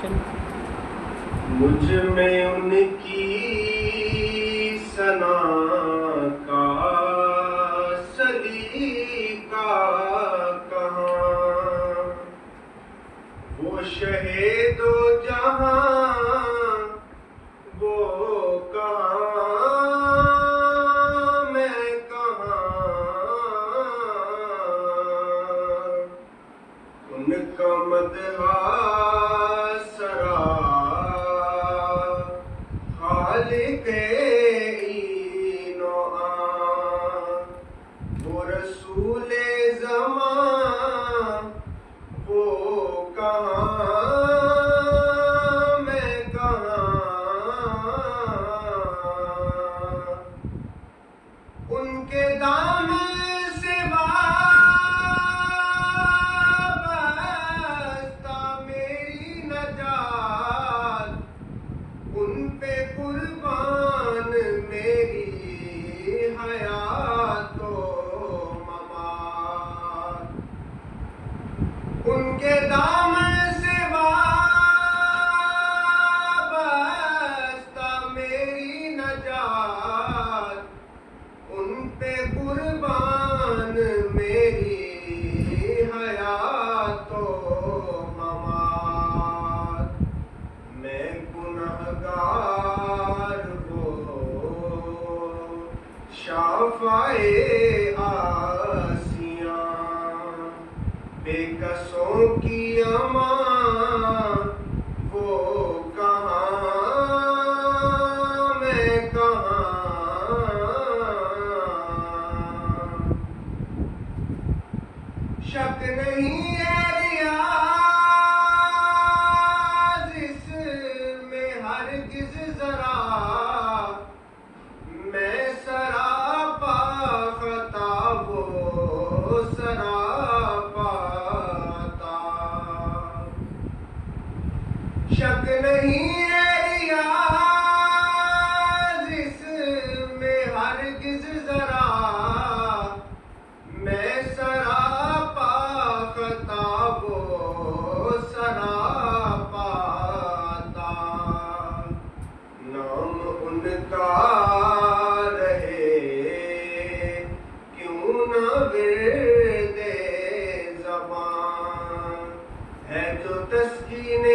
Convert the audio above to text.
مجھ میں ان کی ثنا کا سلیقہ کہاں، وہ شہید و جہاں وہ کہاں، میں کہاں، ان کا مدح خالق این و آن، وہ رسول زمان وہ کہاں، میں کہاں، ان کے دامن سے میری نجات، ان پہ قربان میری حیات و ممات، ان کے دامن سے وابستہ میری نجات، ان پہ قربان میری حیات و ممات، میں گنہگار شافعِ آسیاں، بے کسوں کی امان وہ کہاں، میں کہاں، شک نہیں ہے ریاض اس میں ہرگز ذرا، میں سراپا خطا وہ سراپا عطا، شک نہیں ہے ریاض اس میں ہرگز ذرا، میں سراپا خطا وہ سراپا عطا، نام ان کا ورد زبان ہے جو تسکین